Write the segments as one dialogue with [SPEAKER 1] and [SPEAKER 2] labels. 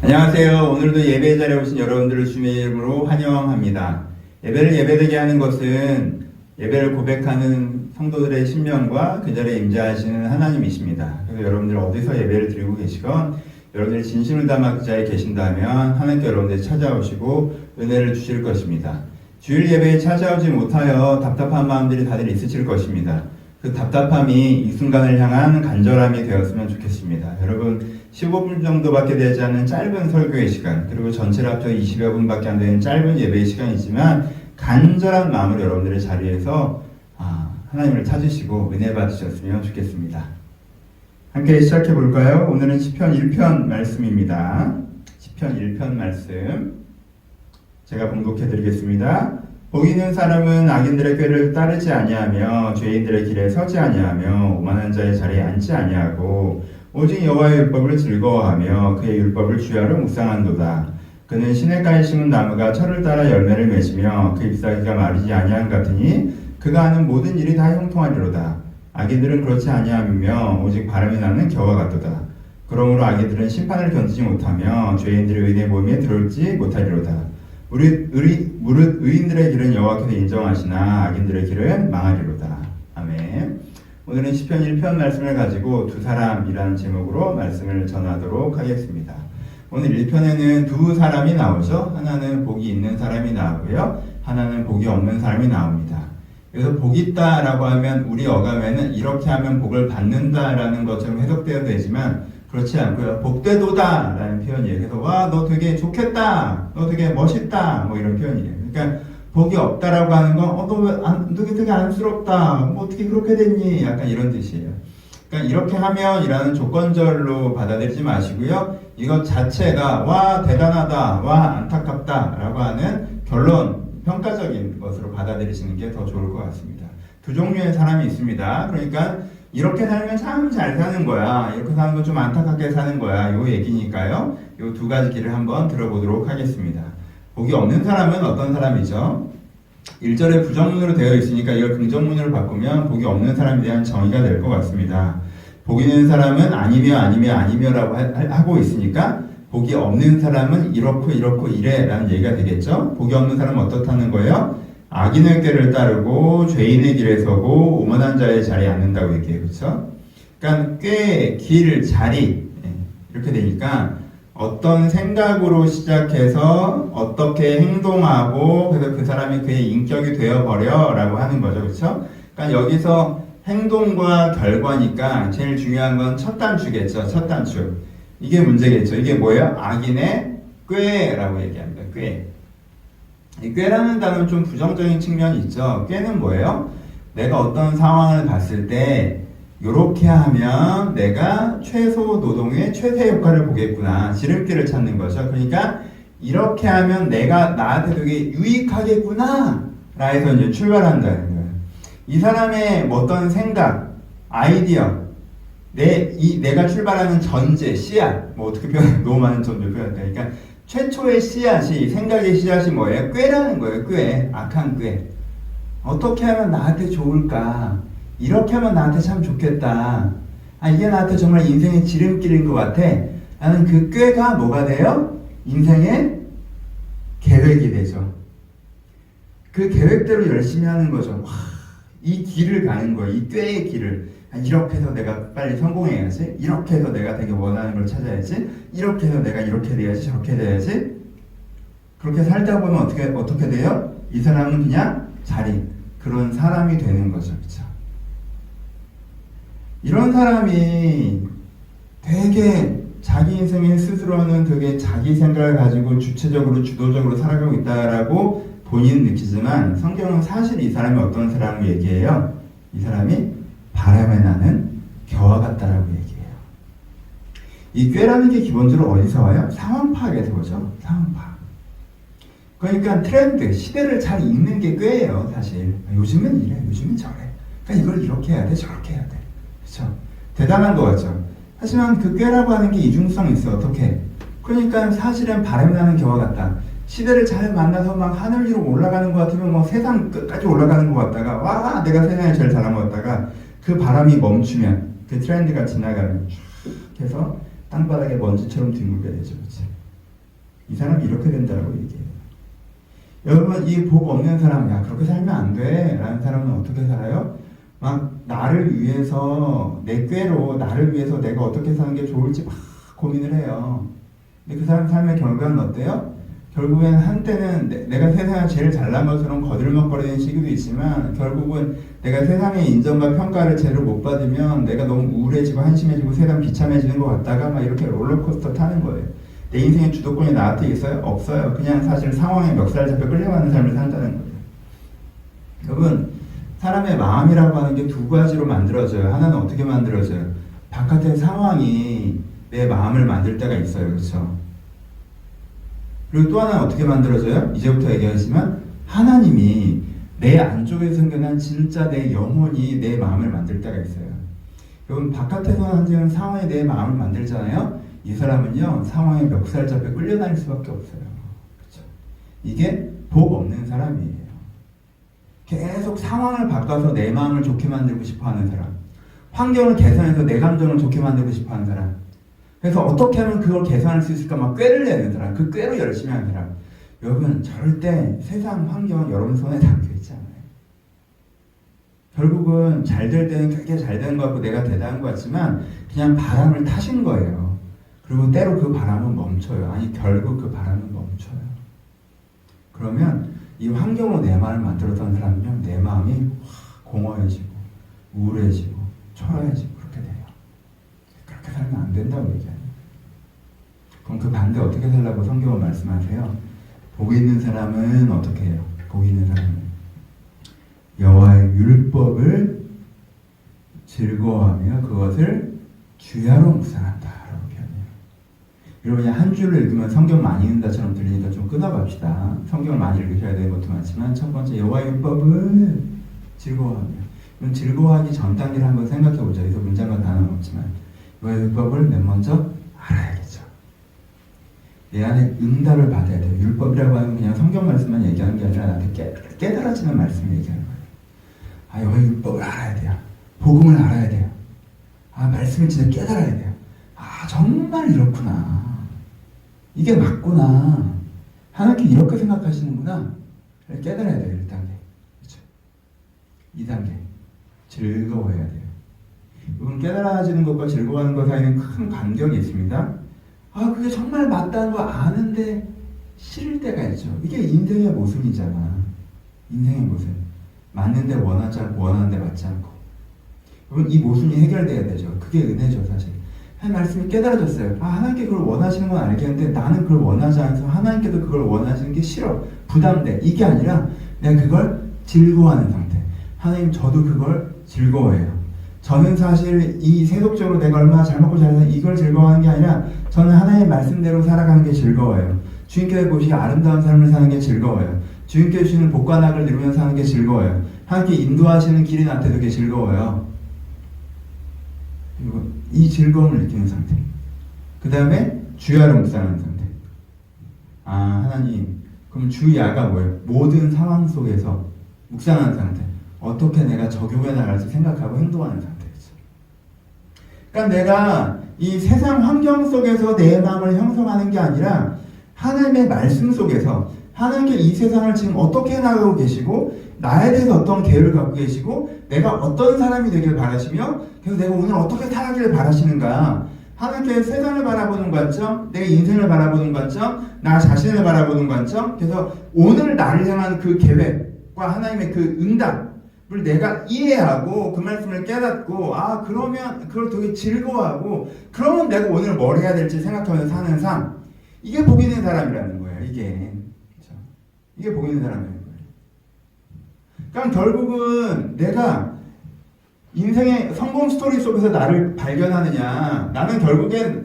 [SPEAKER 1] 안녕하세요. 오늘도 예배 자리에 오신 여러분들을 주님의 이름으로 환영합니다. 예배를 예배되게 하는 것은 예배를 고백하는 성도들의 심령과 그 자리에 임재하시는 하나님이십니다. 그래서 여러분들 어디서 예배를 드리고 계시건 여러분들이 진심을 담아 그 자리에 계신다면 하나님께 여러분들이 찾아오시고 은혜를 주실 것입니다. 주일 예배에 찾아오지 못하여 답답한 마음들이 다들 있으실 것입니다. 그 답답함이 이 순간을 향한 간절함이 되었으면 좋겠습니다. 여러분 15분 정도밖에 되지 않는 짧은 설교의 시간, 그리고 전체를 합쳐 20여 분밖에 안 되는 짧은 예배의 시간이지만 간절한 마음으로 여러분들의 자리에서 하나님을 찾으시고 은혜 받으셨으면 좋겠습니다. 함께 시작해 볼까요? 오늘은 시편 1편 말씀입니다. 시편 1편 말씀 제가 봉독해 드리겠습니다. 복 있는 사람은 악인들의 꾀를 따르지 아니하며 죄인들의 길에 서지 아니하며 오만한 자의 자리에 앉지 아니하고 오직 여호와의 율법을 즐거워하며 그의 율법을 주야로 묵상한도다. 그는 시냇가에 심은 나무가 철을 따라 열매를 맺으며 그 잎사귀가 마르지 아니한 같으니 그가 하는 모든 일이 다 형통하리로다. 악인들은 그렇지 아니하며 오직 바람이 나는 겨와 같도다. 그러므로 악인들은 심판을 견디지 못하며 죄인들의 의인의 모임에 들어올지 못하리로다. 무릇 의인들의 길은 여호와께서 인정하시나 악인들의 길은 망하리로다. 아멘. 오늘은 시편 1편 말씀을 가지고 두 사람이라는 제목으로 말씀을 전하도록 하겠습니다. 오늘 1편에는 두 사람이 나오죠. 하나는 복이 있는 사람이 나오고요. 하나는 복이 없는 사람이 나옵니다. 그래서 복이 있다라고 하면 우리 어감에는 이렇게 하면 복을 받는다라는 것처럼 해석되어도 되지만 그렇지 않고요. 복되도다 라는 표현이에요. 그래서 와, 너 되게 좋겠다, 너 되게 멋있다, 뭐 이런 표현이에요. 그러니까 복이 없다라고 하는 건 너 되게 안쓰럽다, 뭐 어떻게 그렇게 됐니, 약간 이런 뜻이에요. 그러니까 이렇게 하면 이라는 조건절로 받아들이지 마시고요. 이것 자체가 와 대단하다, 와 안타깝다 라고 하는 결론, 평가적인 것으로 받아들이시는 게 더 좋을 것 같습니다. 두 종류의 사람이 있습니다. 그러니까 이렇게 살면 참 잘 사는 거야, 이렇게 사는 건 좀 안타깝게 사는 거야, 요 얘기니까요. 요 두 가지 길을 한번 들어보도록 하겠습니다. 복이 없는 사람은 어떤 사람이죠? 1절에 부정문으로 되어 있으니까 이걸 긍정문으로 바꾸면 복이 없는 사람에 대한 정의가 될 것 같습니다. 복이 있는 사람은 아니며라고 하고 있으니까 복이 없는 사람은 이렇고 이래 라는 얘기가 되겠죠. 복이 없는 사람은 어떻다는 거예요? 악인의 꾀를 따르고 죄인의 길에 서고 오만한 자의 자리에 앉는다고 얘기해요. 그렇죠? 그러니까 꾀, 길, 자리 이렇게 되니까 어떤 생각으로 시작해서 어떻게 행동하고 그래서 그 사람이 그의 인격이 되어버려 라고 하는 거죠. 그렇죠? 그러니까 여기서 행동과 결과니까 제일 중요한 건 첫 단추겠죠. 첫 단추. 이게 문제겠죠. 이게 뭐예요? 악인의 꾀라고 얘기합니다. 꾀. 이 꾀라는 단어는 좀 부정적인 측면이 있죠. 꾀는 뭐예요? 내가 어떤 상황을 봤을 때 요렇게 하면 내가 최소 노동의 최대 효과를 보겠구나. 지름길을 찾는 거죠. 그러니까 이렇게 하면 내가 나한테 되게 유익하겠구나 라 해서 이제 출발한다는 거예요. 이 사람의 어떤 생각, 아이디어, 내가 출발하는 전제, 씨앗, 뭐 어떻게 표현, 너무 많은 전제 표현한다. 그러니까 최초의 씨앗이, 생각의 씨앗이 뭐예요? 꾀라는 거예요. 꾀, 악한 꾀. 어떻게 하면 나한테 좋을까? 이렇게 하면 나한테 참 좋겠다. 이게 나한테 정말 인생의 지름길인 것 같아. 라는 그 꾀가 뭐가 돼요? 인생의 계획이 되죠. 그 계획대로 열심히 하는 거죠. 와, 이 길을 가는 거예요. 이 꾀의 길을. 이렇게 해서 내가 빨리 성공해야지. 이렇게 해서 내가 되게 원하는 걸 찾아야지. 이렇게 해서 내가 이렇게 돼야지. 저렇게 돼야지. 그렇게 살다 보면 어떻게 돼요? 이 사람은 그냥 그런 사람이 되는 거죠. 그렇죠? 이런 사람이 되게 자기 인생에 스스로는 되게 자기 생각을 가지고 주체적으로 주도적으로 살아가고 있다라고 본인은 느끼지만 성경은 사실 이 사람이 어떤 사람을 얘기해요? 이 사람이 바람에 나는 겨와 같다라고 얘기해요. 이 꾀라는 게 기본적으로 어디서 와요? 상황 파악에서 오죠. 상황 파악. 그러니까 트렌드, 시대를 잘 읽는 게 꾀예요. 사실 요즘은 이래, 요즘은 저래. 그러니까 이걸 이렇게 해야 돼, 저렇게 해야 돼. 그렇죠? 대단한 거 같죠? 하지만 그 꾀라고 하는 게 이중성이 있어. 어떻게? 그러니까 사실은 바람이 나는 겨와 같다. 시대를 잘 만나서 막 하늘 위로 올라가는 것 같으면 뭐 세상 끝까지 올라가는 것 같다가 와 내가 세상에 제일 잘한 것 같다가 그 바람이 멈추면 그 트렌드가 지나가면 쭉 해서 땅바닥에 먼지처럼 뒹굴게 되죠. 그렇지? 이 사람이 이렇게 된다고 얘기해요. 여러분, 이 복 없는 사람, 야, 그렇게 살면 안 돼 라는 사람은 어떻게 살아요? 막 나를 위해서, 내 꾀로 나를 위해서 내가 어떻게 사는 게 좋을지 막 고민을 해요. 근데 그 사람 삶의 결과는 어때요? 결국엔 한때는 내가 세상에 제일 잘난 것처럼 거들먹거리는 시기도 있지만, 결국은 내가 세상의 인정과 평가를 제대로 못 받으면 내가 너무 우울해지고 한심해지고 세상 비참해지는 것 같다가 막 이렇게 롤러코스터 타는 거예요. 내 인생의 주도권이 나한테 있어요? 없어요. 그냥 사실 상황에 멱살 잡혀 끌려가는 삶을 산다는 거예요. 여러분, 사람의 마음이라고 하는 게 두 가지로 만들어져요. 하나는 어떻게 만들어져요? 바깥의 상황이 내 마음을 만들 때가 있어요. 그렇죠? 그리고 또 하나는 어떻게 만들어져요? 이제부터 얘기하지만 하나님이 내 안쪽에 생겨난 진짜 내 영혼이 내 마음을 만들 때가 있어요. 여러분, 바깥에서 하는 상황이 내 마음을 만들잖아요. 이 사람은요, 상황에 멱살 잡혀 끌려다닐 수밖에 없어요. 그렇죠? 이게 복 없는 사람이에요. 계속 상황을 바꿔서 내 마음을 좋게 만들고 싶어하는 사람, 환경을 개선해서 내 감정을 좋게 만들고 싶어하는 사람, 그래서 어떻게 하면 그걸 개선할 수 있을까 막 꾀를 내는 사람, 그 꾀로 열심히 하는 사람. 여러분, 절대 세상 환경은 여러분 손에 담겨있지 않아요. 결국은 잘 될 때는 그렇게 잘 되는 것 같고 내가 대단한 것 같지만 그냥 바람을 타신 거예요. 그리고 때로 그 바람은 멈춰요. 아니, 결국 그 바람은 멈춰요. 그러면 이 환경으로 내 마음을 만들었던 사람은요, 내 마음이 공허해지고 우울해지고 초라해지고 그렇게 돼요. 그렇게 살면 안 된다고 얘기해요. 그럼 그 반대 어떻게 살라고 성경은 말씀하세요? 복 있는 사람은 어떻게 해요? 복 있는 사람은 여호와의 율법을 즐거워하며 그것을 주야로 묵상한다 라고 표현해요. 여러분, 한 줄을 읽으면 성경 많이 읽는다처럼 들리니까 좀 끊어갑시다. 성경을 많이 읽으셔야 되는 것도 많지만 첫 번째, 여호와의 율법을 즐거워하며. 그럼 즐거워하기 전 단계를 한번 생각해보자. 여기서 문장과 단어는 없지만 여호와의 율법을 맨 먼저 알아야겠죠. 내 안에 응답을 받아야 돼요. 율법이라고 하는 그냥 성경 말씀만 얘기하는 게 아니라 나한테 깨달아지는 말씀을 얘기하는 거예요. 아, 여호와의 율법을 알아야 돼요. 복음을 알아야 돼요. 아, 말씀을 진짜 깨달아야 돼요. 아, 정말 이렇구나. 이게 맞구나. 하나님께 이렇게 생각하시는구나. 깨달아야 돼요. 1단계. 그렇죠? 2단계. 즐거워해야 돼요. 이건 깨달아지는 것과 즐거워하는 것 사이에는 큰 간격이 있습니다. 아, 그게 정말 맞다는 거 아는데 싫을 때가 있죠. 이게 인생의 모순이잖아. 인생의 모순. 맞는데 원하지 않고 원하는데 맞지 않고. 그럼 이 모순이 해결돼야 되죠. 그게 은혜죠, 사실. 하나님 말씀이 깨달아졌어요. 아, 하나님께 그걸 원하시는 건 알겠는데 나는 그걸 원하지 않아서 하나님께도 그걸 원하시는 게 싫어. 부담돼. 이게 아니라 내가 그걸 즐거워하는 상태. 하나님, 저도 그걸 즐거워해요. 저는 사실 이 세속적으로 내가 얼마나 잘 먹고 잘 사는 이걸 즐거워하는 게 아니라 저는 하나님 말씀대로 살아가는 게 즐거워요. 주님께서 보시기 아름다운 삶을 사는 게 즐거워요. 주님께서 주시는 복과 낙을 누리면서 사는 게 즐거워요. 하나님께 인도하시는 길이 나한테 되게 즐거워요. 그리고 이 즐거움을 느끼는 상태. 그 다음에 주야로 묵상하는 상태. 아, 하나님, 그럼 주야가 뭐예요? 모든 상황 속에서 묵상하는 상태. 어떻게 내가 적용해 나갈지 생각하고 행동하는 상태죠. 그러니까 내가 이 세상 환경 속에서 내 마음을 형성하는 게 아니라 하나님의 말씀 속에서 하나님께 이 세상을 지금 어떻게 나가고 계시고 나에 대해서 어떤 계획을 갖고 계시고 내가 어떤 사람이 되길 바라시며 그래서 내가 오늘 어떻게 살아가기를 바라시는가. 하나님께 세상을 바라보는 관점, 내 인생을 바라보는 관점, 나 자신을 바라보는 관점. 그래서 오늘 나를 향한 그 계획과 하나님의 그 응답을 내가 이해하고 그 말씀을 깨닫고 아, 그러면 그걸 되게 즐거워하고 그러면 내가 오늘 뭘 해야 될지 생각하면서 사는 삶. 이게 복 있는 사람이라는 거예요. 이게. 그렇죠? 이게 복 있는 사람이라는 거예요. 그러니까 결국은 내가 인생의 성공 스토리 속에서 나를 발견하느냐. 나는 결국엔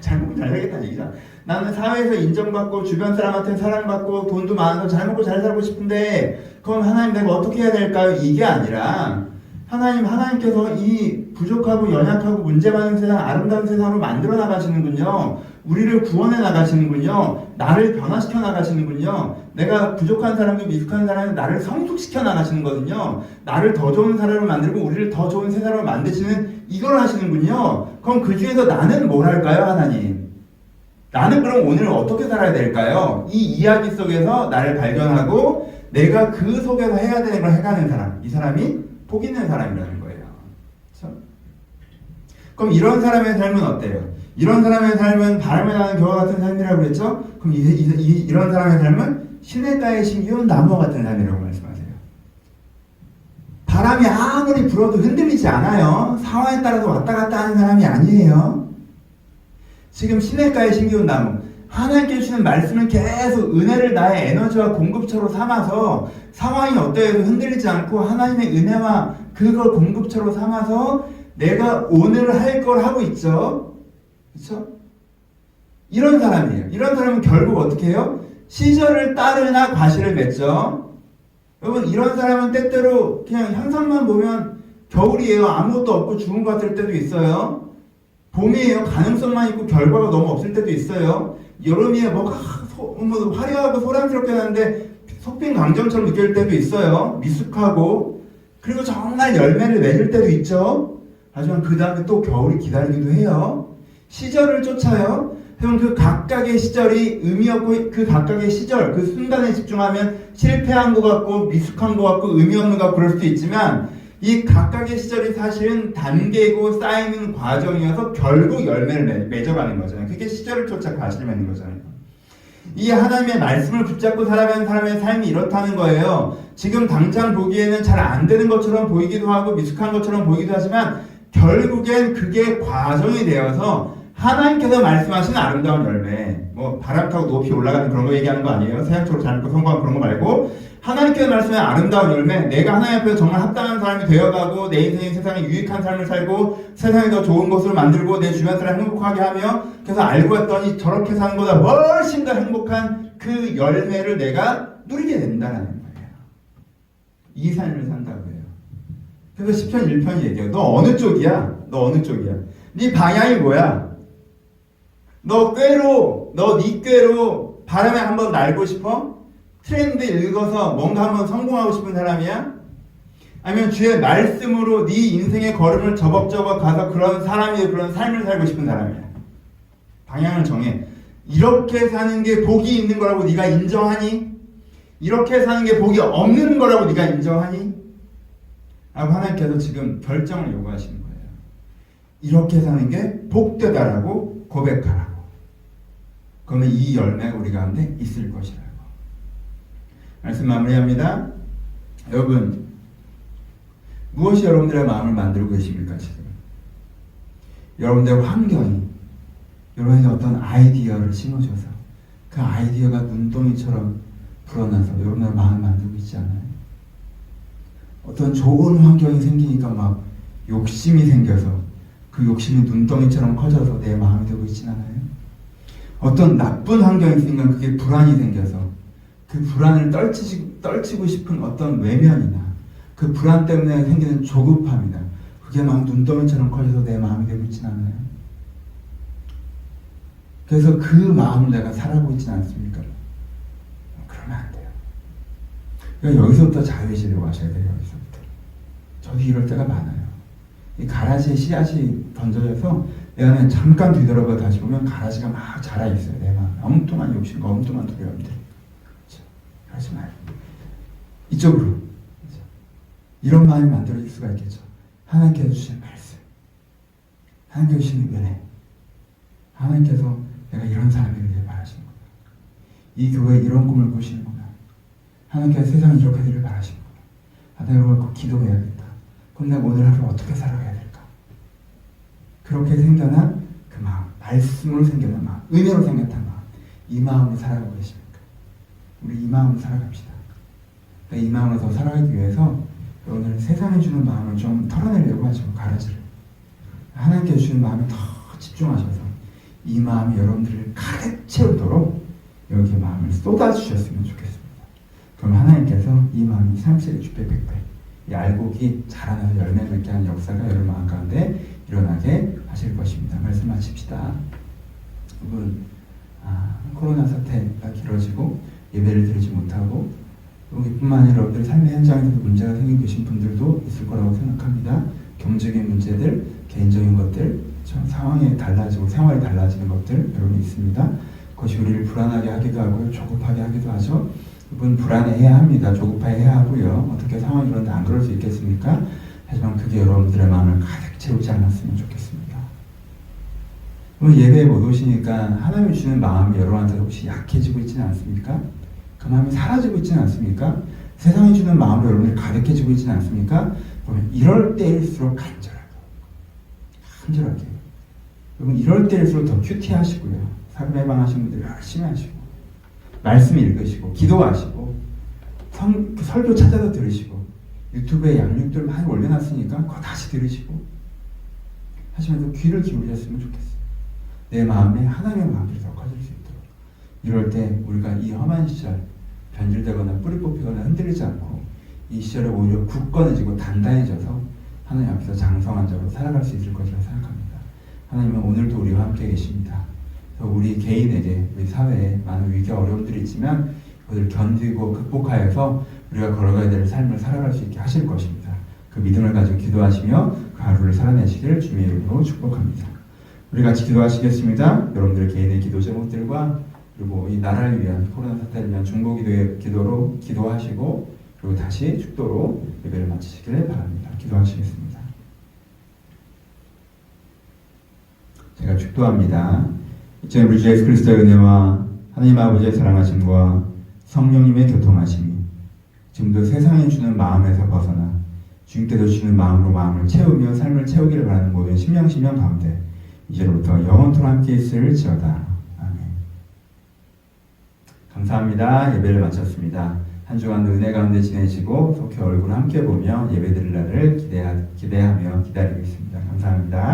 [SPEAKER 1] 잘 먹고 잘 살겠다는 얘기잖아. 나는 사회에서 인정받고 주변 사람한테 사랑받고 돈도 많아서 잘 먹고 잘 살고 싶은데 그럼 하나님 내가 어떻게 해야 될까요? 이게 아니라 하나님께서 이 부족하고 연약하고 문제 많은 세상 아름다운 세상으로 만들어 나가시는군요. 우리를 구원해 나가시는군요. 나를 변화시켜 나가시는군요. 내가 부족한 사람도 미숙한 사람이 나를 성숙시켜 나가시는 거거든요. 나를 더 좋은 사람으로 만들고 우리를 더 좋은 세상으로 만드시는 이걸 하시는군요. 그럼 그 중에서 나는 뭘 할까요, 하나님? 나는 그럼 오늘 어떻게 살아야 될까요? 이 이야기 속에서 나를 발견하고 내가 그 속에서 해야 되는 걸 해가는 사람, 이 사람이 복 있는 사람이라는 거예요. 그렇죠? 그럼 이런 사람의 삶은 어때요? 이런 사람의 삶은 바람에 나는 겨와 같은 삶이라고 그랬죠? 그럼 이런 사람의 삶은 시냇가에 심기운 나무와 같은 삶이라고 말씀하세요. 바람이 아무리 불어도 흔들리지 않아요. 상황에 따라서 왔다 갔다 하는 사람이 아니에요. 지금 시냇가에 심기운 나무, 하나님께 주시는 말씀을 계속 은혜를 나의 에너지와 공급처로 삼아서 상황이 어떠해도 흔들리지 않고 하나님의 은혜와 그걸 공급처로 삼아서 내가 오늘 할 걸 하고 있죠. 그렇죠? 이런 사람이에요. 이런 사람은 결국 어떻게 해요? 시절을 따르나 과실을 맺죠. 여러분, 이런 사람은 때때로 그냥 현상만 보면 겨울이에요. 아무것도 없고 죽은 것 같을 때도 있어요. 봄이에요. 가능성만 있고 결과가 너무 없을 때도 있어요. 여름이에요. 뭐가 화려하고 소란스럽게 하는데 속빈 강정처럼 느낄 때도 있어요. 미숙하고. 그리고 정말 열매를 맺을 때도 있죠. 하지만 그 다음에 또 겨울이 기다리기도 해요. 시절을 쫓아요. 그럼 그 각각의 시절이 의미 없고 그 각각의 시절, 그 순간에 집중하면 실패한 것 같고 미숙한 것 같고 의미 없는 것 같고 그럴 수도 있지만 이 각각의 시절이 사실은 단계고 쌓이는 과정이어서 결국 열매를 맺어가는 거잖아요. 그게 시절을 쫓아 과실을 맺는 거잖아요. 이 하나님의 말씀을 붙잡고 살아가는 사람의 삶이 이렇다는 거예요. 지금 당장 보기에는 잘 안 되는 것처럼 보이기도 하고 미숙한 것처럼 보이기도 하지만 결국엔 그게 과정이 되어서 하나님께서 말씀하신 아름다운 열매, 뭐 바람 타고 높이 올라가는 그런 거 얘기하는 거 아니에요. 세상적으로 잘 먹고 성공하고 그런 거 말고 하나님께서 말씀하신 아름다운 열매, 내가 하나님 앞에서 정말 합당한 사람이 되어가고 내 인생이 세상에 유익한 삶을 살고 세상에 더 좋은 것을 만들고 내 주변 사람 행복하게 하며 그래서 알고 봤더니 저렇게 사는 것보다 훨씬 더 행복한 그 열매를 내가 누리게 된다는 거예요. 이 삶을 산다고 해요. 그래서 10편 1편이 얘기해요. 너 어느 쪽이야? 너 어느 쪽이야? 네 방향이 뭐야? 너 네 꾀로 바람에 한번 날고 싶어? 트렌드 읽어서 뭔가 한번 성공하고 싶은 사람이야? 아니면 주의 말씀으로 네 인생의 걸음을 저벅저벅 가서 그런 사람이 그런 삶을 살고 싶은 사람이야? 방향을 정해. 이렇게 사는 게 복이 있는 거라고 네가 인정하니? 이렇게 사는 게 복이 없는 거라고 네가 인정하니? 라고 하나님께서 지금 결정을 요구하시는 거예요. 이렇게 사는 게 복되다라고 고백하라고. 그러면 이 열매가 우리 가운데 있을 것이라고. 말씀 마무리합니다. 여러분, 무엇이 여러분들의 마음을 만들고 계십니까 지금? 여러분들의 환경이 여러분의 어떤 아이디어를 심어줘서 그 아이디어가 눈동이처럼 불어나서 여러분의 마음을 만들고 있지 않아요? 어떤 좋은 환경이 생기니까 막 욕심이 생겨서 그 욕심이 눈덩이처럼 커져서 내 마음이 되고 있진 않아요? 어떤 나쁜 환경이 생기면 그게 불안이 생겨서 그 불안을 떨치고 싶은 어떤 외면이나 그 불안 때문에 생기는 조급함이나 그게 막 눈덩이처럼 커져서 내 마음이 되고 있진 않아요? 그래서 그 마음을 내가 살아가고 있진 않습니까? 그러면 안 돼요. 그러니까 여기서부터 자유해지려고 하셔야 돼요. 여기서부터. 저도 이럴 때가 많아요. 이 가라지에 씨앗이 던져져서 내가 그냥 잠깐 뒤돌아봐 다시 보면 가라지가 막 자라있어요. 내 마음에 엉뚱한 욕심과 엉뚱한 두려움들. 그렇죠? 그러지 말고 이쪽으로. 그렇죠? 이런 마음이 만들어질 수가 있겠죠. 하나님께서 주신 말씀, 하나님께서 주신 은혜, 하나님께서 내가 이런 사람이 되길 바라시는 거야. 이 교회에 이런 꿈을 꾸시는구나. 하나님께서 세상이 이렇게 되길 바라시는구나. 내가 이걸 꼭 기도해야겠다. 그럼 내가 오늘 하루 어떻게 살아가야 될까? 그렇게 생겨난 그 마음, 말씀으로 생겨난 마음, 은혜로 생겼던 마음, 이 마음으로 살아가고 계십니까? 우리 이 마음으로 살아갑시다. 이 마음으로 더 살아가기 위해서 오늘 세상이 주는 마음을 좀 털어내려고 하죠. 가라지를. 하나님께 주시는 마음에 더 집중하셔서 이 마음이 여러분들을 가득 채우도록 여기 마음을 쏟아주셨으면 좋겠습니다. 그럼 하나님께서 이 마음이 30배, 60배, 100배 이 알곡이 자라나서 열매 맺게 하는 역사가 여러분 마음 가운데 일어나게 하실 것입니다. 말씀 마칩시다. 여러분, 코로나 사태가 길어지고 예배를 드리지 못하고 이뿐만 아니라 여러분들 삶의 현장에서도 문제가 생기고 계신 분들도 있을 거라고 생각합니다. 경제적인 문제들, 개인적인 것들, 그렇죠? 상황이 달라지고 생활이 달라지는 것들 여러분 있습니다. 그것이 우리를 불안하게 하기도 하고요, 조급하게 하기도 하죠. 여러분 불안해해야 합니다. 조급해야 하고요. 어떻게 상황이 그런데 안 그럴 수 있겠습니까? 하지만 그게 여러분들의 마음을 가득 채우지 않았으면 좋겠습니다. 오늘 예배에 못 오시니까 하나님이 주는 마음이 여러분한테 혹시 약해지고 있지는 않습니까? 그 마음이 사라지고 있지는 않습니까? 세상이 주는 마음으로 여러분들이 가득해지고 있지는 않습니까? 그러면 이럴 때일수록 간절하게 여러분 이럴 때일수록 더 큐티하시고요. 사금 예방하시는 분들 열심히 하시고 말씀 읽으시고 기도하시고 설교 찾아서 들으시고 유튜브에 양육들 많이 올려놨으니까 그거 다시 들으시고 하시면서 귀를 기울이셨으면 좋겠어요. 내 마음에 하나님의 마음이 더 커질 수 있도록. 이럴 때 우리가 이 험한 시절 변질되거나 뿌리 뽑히거나 흔들리지 않고 이 시절에 오히려 굳건해지고 단단해져서 하나님 앞에서 장성한 자로 살아갈 수 있을 것이라 생각합니다. 하나님은 오늘도 우리와 함께 계십니다. 우리 개인에게 우리 사회에 많은 위기와 어려움들이 있지만 그것을 견디고 극복하여서 우리가 걸어가야 될 삶을 살아갈 수 있게 하실 것입니다. 그 믿음을 가지고 기도하시며 그 하루를 살아내시기를 주님의 이름으로 축복합니다. 우리 같이 기도하시겠습니다. 여러분들 개인의 기도 제목들과 그리고 이 나라를 위한 코로나 사태를 위한 중보 기도로 기도하시고 그리고 다시 축도로 예배를 마치시기를 바랍니다. 기도하시겠습니다. 제가 축도합니다. 이제 우리 주 예수 그리스도의 은혜와 하나님 아버지의 사랑하심과 성령님의 교통하심이 지금도 세상이 주는 마음에서 벗어나 주님께서 주시는 마음으로 마음을 채우며 삶을 채우기를 바라는 모든 심령 가운데 이제로부터 영원토록 함께 있을지어다. 아멘. 감사합니다. 예배를 마쳤습니다. 한 주간도 은혜 가운데 지내시고 속히 얼굴 함께 보며 예배 드릴 날을 기대하며 기다리고 있습니다. 감사합니다.